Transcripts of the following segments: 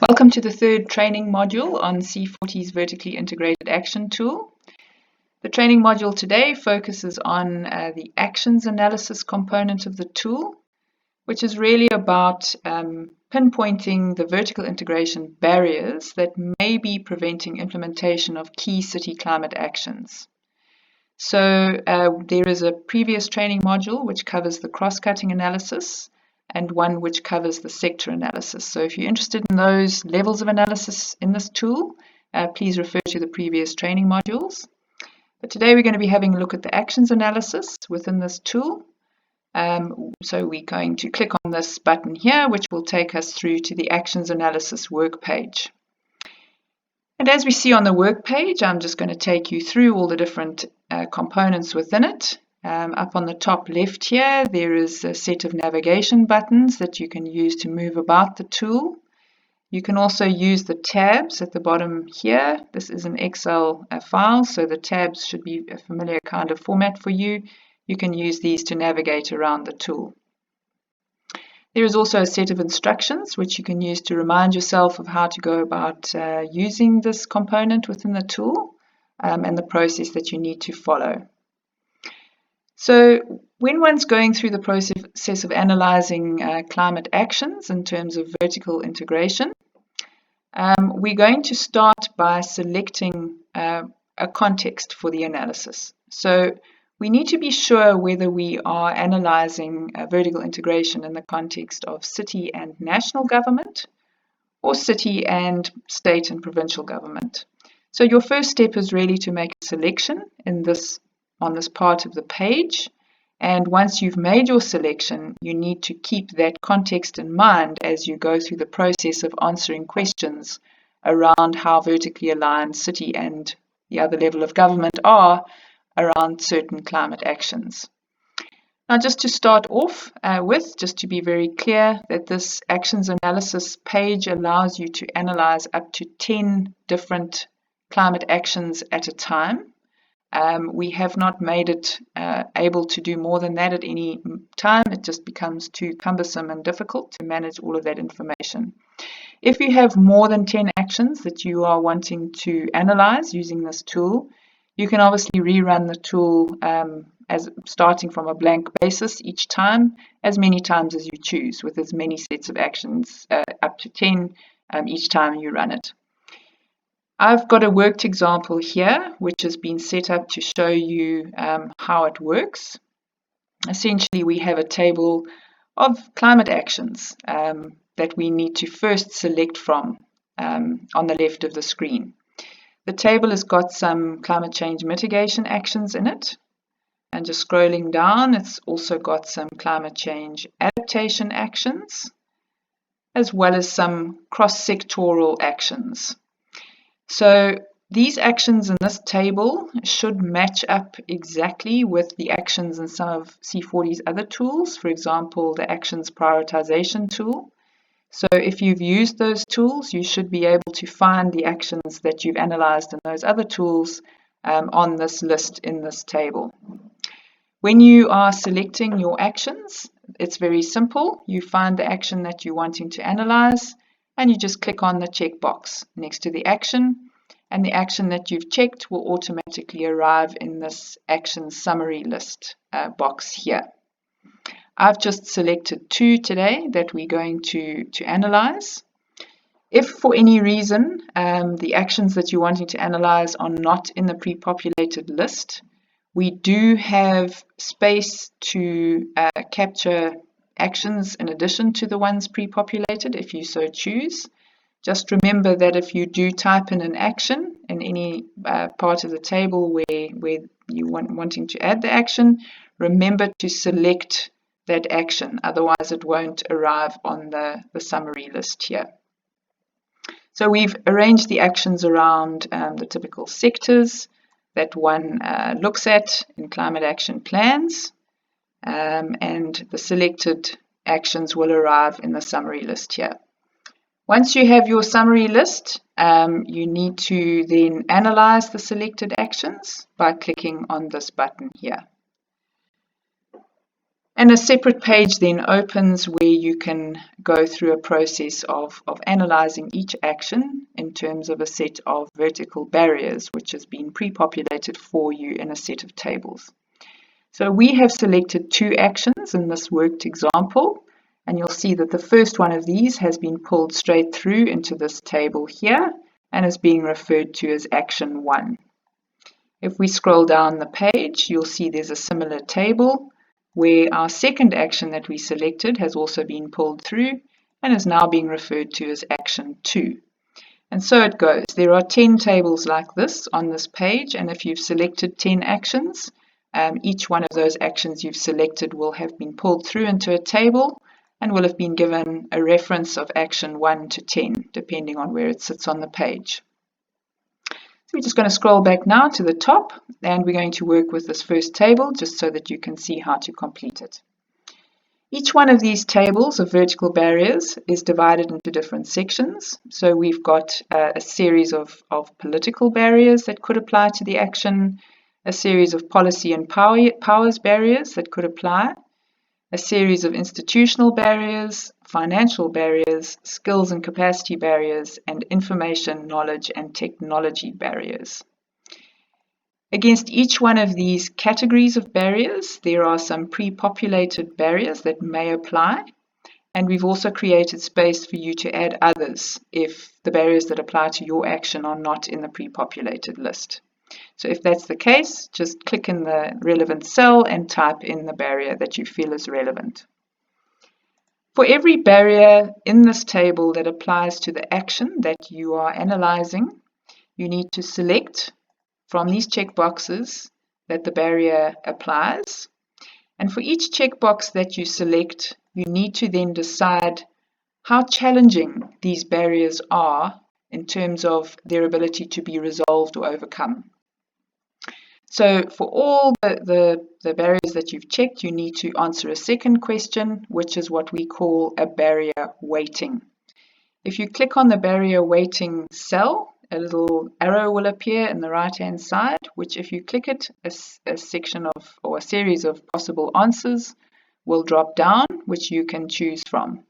Welcome to the third training module on C40's Vertically Integrated Action Tool. The training module today focuses on the actions analysis component of the tool, which is really about pinpointing the vertical integration barriers that may be preventing implementation of key city climate actions. So there is a previous training module which covers the cross-cutting analysis, and one which covers the sector analysis. So if you're interested in those levels of analysis in this tool, please refer to the previous training modules. But today we're going to be having a look at the actions analysis within this tool. So we're going to click on this button here, which will take us through to the actions analysis work page. And as we see on the work page, I'm just going to take you through all the different components within it. Up on the top left here, there is a set of navigation buttons that you can use to move about the tool. You can also use the tabs at the bottom here. This is an Excel file, so the tabs should be a familiar kind of format for you. You can use these to navigate around the tool. There is also a set of instructions which you can use to remind yourself of how to go about using this component within the tool and the process that you need to follow. So when one's going through the process of analyzing climate actions in terms of vertical integration, we're going to start by selecting a context for the analysis. So we need to be sure whether we are analyzing vertical integration in the context of city and national government or city and state and provincial government. So your first step is really to make a selection on this part of the page, and once you've made your selection, you need to keep that context in mind as you go through the process of answering questions around how vertically aligned city and the other level of government are around certain climate actions. Now, just to start off just to be very clear that this actions analysis page allows you to analyze up to 10 different climate actions at a time. We have not made it able to do more than that at any time. It just becomes too cumbersome and difficult to manage all of that information. If you have more than 10 actions that you are wanting to analyze using this tool, you can obviously rerun the tool as starting from a blank basis each time, as many times as you choose, with as many sets of actions, up to 10 each time you run it. I've got a worked example here, which has been set up to show you how it works. Essentially, we have a table of climate actions that we need to first select from on the left of the screen. The table has got some climate change mitigation actions in it. And just scrolling down, it's also got some climate change adaptation actions, as well as some cross-sectoral actions. So these actions in this table should match up exactly with the actions in some of C40's other tools, for example, the actions prioritization tool. So if you've used those tools, you should be able to find the actions that you've analyzed in those other tools on this list in this table. When you are selecting your actions, it's very simple. You find the action that you're wanting to analyze, and you just click on the checkbox next to the action, and the action that you've checked will automatically arrive in this action summary list box here. I've just selected 2 today that we're going to analyze. If for any reason the actions that you're wanting to analyze are not in the pre-populated list, we do have space to capture actions in addition to the ones pre-populated if you so choose. Just remember that if you do type in an action in any part of the table where you wanting to add the action, remember to select that action, otherwise it won't arrive on the summary list here. So we've arranged the actions around the typical sectors that one looks at in climate action plans, and the selected actions will arrive in the summary list here. Once you have your summary list, you need to then analyze the selected actions by clicking on this button here. And a separate page then opens where you can go through a process of analyzing each action in terms of a set of vertical barriers, which has been pre-populated for you in a set of tables. So we have selected 2 actions in this worked example, and you'll see that the first one of these has been pulled straight through into this table here and is being referred to as action 1. If we scroll down the page, you'll see there's a similar table where our second action that we selected has also been pulled through and is now being referred to as action 2. And so it goes. There are 10 tables like this on this page, and if you've selected 10 actions, each one of those actions you've selected will have been pulled through into a table and will have been given a reference of action 1 to 10, depending on where it sits on the page. So we're just going to scroll back now to the top, and we're going to work with this first table just so that you can see how to complete it. Each one of these tables of vertical barriers is divided into different sections. So we've got a series of political barriers that could apply to the action, a series of policy and powers barriers that could apply, a series of institutional barriers, financial barriers, skills and capacity barriers, and information, knowledge, and technology barriers. Against each one of these categories of barriers, there are some pre-populated barriers that may apply, and we've also created space for you to add others if the barriers that apply to your action are not in the pre-populated list. So if that's the case, just click in the relevant cell and type in the barrier that you feel is relevant. For every barrier in this table that applies to the action that you are analyzing, you need to select from these checkboxes that the barrier applies. And for each checkbox that you select, you need to then decide how challenging these barriers are in terms of their ability to be resolved or overcome. So for all the barriers that you've checked, you need to answer a second question, which is what we call a barrier weighting. If you click on the barrier weighting cell, a little arrow will appear in the right-hand side, which if you click it, a section of or a series of possible answers will drop down, which you can choose from.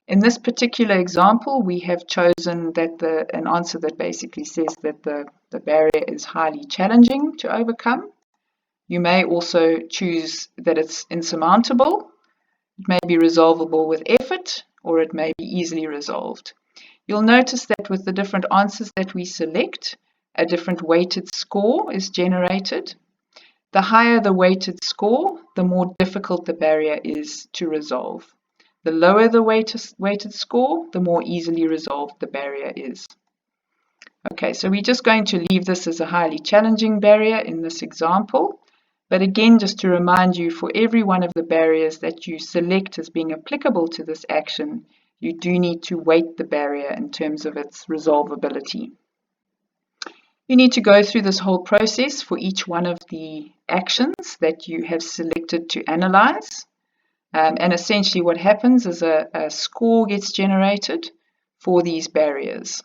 In this particular example, we have chosen that an answer that basically says that the barrier is highly challenging to overcome. You may also choose that it's insurmountable. It may be resolvable with effort, or it may be easily resolved. You'll notice that with the different answers that we select, a different weighted score is generated. The higher the weighted score, the more difficult the barrier is to resolve. The lower the weighted score, the more easily resolved the barrier is. Okay, so we're just going to leave this as a highly challenging barrier in this example. But again, just to remind you, for every one of the barriers that you select as being applicable to this action, you do need to weight the barrier in terms of its resolvability. You need to go through this whole process for each one of the actions that you have selected to analyze. And essentially what happens is a score gets generated for these barriers.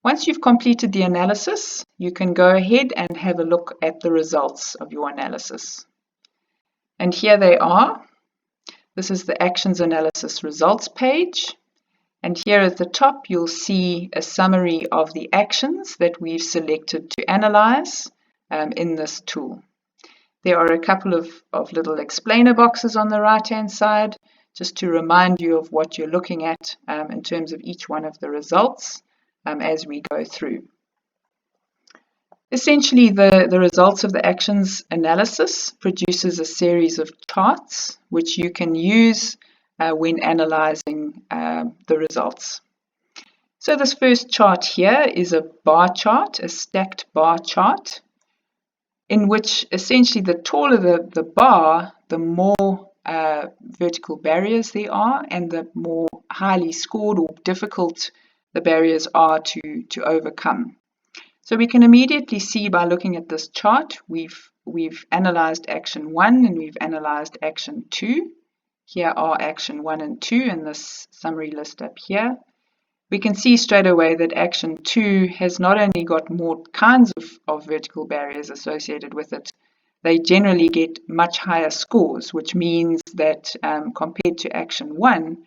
Once you've completed the analysis, you can go ahead and have a look at the results of your analysis. And here they are. This is the actions analysis results page. And here at the top, you'll see a summary of the actions that we've selected to analyze in this tool. There are a couple of little explainer boxes on the right-hand side, just to remind you of what you're looking at in terms of each one of the results as we go through. Essentially, the results of the actions analysis produces a series of charts, which you can use when analyzing the results. So this first chart here is a bar chart, a stacked bar chart, in which essentially the taller the bar, the more vertical barriers there are, and the more highly scored or difficult the barriers are to overcome. So we can immediately see by looking at this chart, we've analyzed action 1 and we've analyzed action 2. Here are action 1 and 2 in this summary list up here. We can see straight away that action 2 has not only got more kinds of vertical barriers associated with it, they generally get much higher scores, which means that compared to Action 1,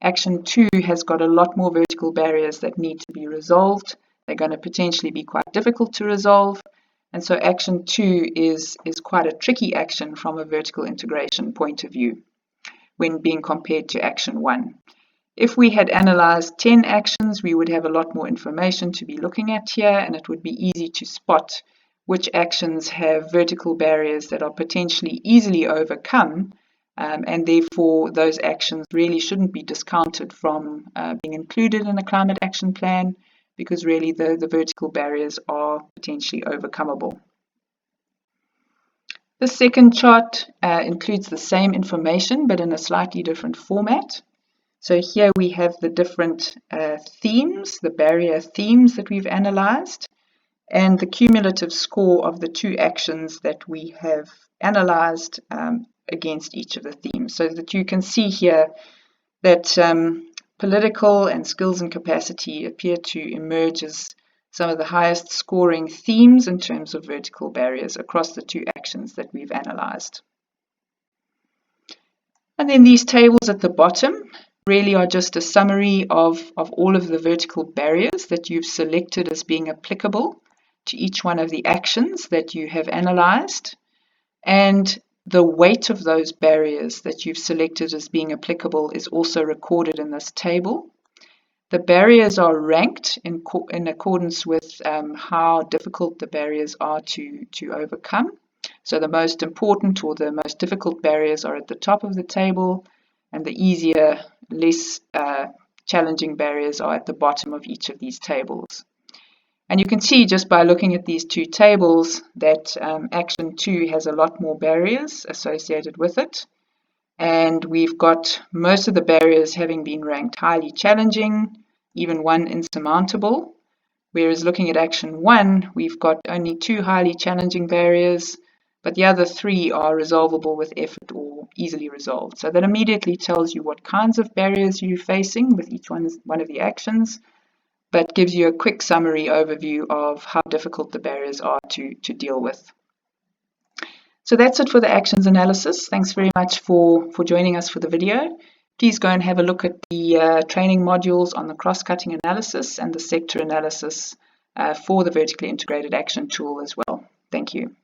Action 2 has got a lot more vertical barriers that need to be resolved. They're going to potentially be quite difficult to resolve. And so Action 2 is quite a tricky action from a vertical integration point of view when being compared to Action 1. If we had analyzed 10 actions, we would have a lot more information to be looking at here, and it would be easy to spot which actions have vertical barriers that are potentially easily overcome, and therefore those actions really shouldn't be discounted from being included in a climate action plan, because really the vertical barriers are potentially overcomable. The second chart includes the same information but in a slightly different format. So here we have the different themes, the barrier themes that we've analyzed, and the cumulative score of the two actions that we have analyzed against each of the themes, so that you can see here that political and skills and capacity appear to emerge as some of the highest scoring themes in terms of vertical barriers across the two actions that we've analyzed. And then these tables at the bottom really are just a summary of all of the vertical barriers that you've selected as being applicable to each one of the actions that you have analyzed, and the weight of those barriers that you've selected as being applicable is also recorded in this table. The barriers are ranked in accordance with how difficult the barriers are to overcome. So the most important or the most difficult barriers are at the top of the table, and the easier, less challenging barriers are at the bottom of each of these tables. And you can see just by looking at these two tables that Action 2 has a lot more barriers associated with it. And we've got most of the barriers having been ranked highly challenging, even one insurmountable. Whereas looking at Action 1, we've got only 2 highly challenging barriers, but the other 3 are resolvable with effort or easily resolved. So that immediately tells you what kinds of barriers you're facing with each one of the actions, but gives you a quick summary overview of how difficult the barriers are to deal with. So that's it for the actions analysis. Thanks very much for joining us for the video. Please go and have a look at the training modules on the cross-cutting analysis and the sector analysis for the vertically integrated action tool as well. Thank you.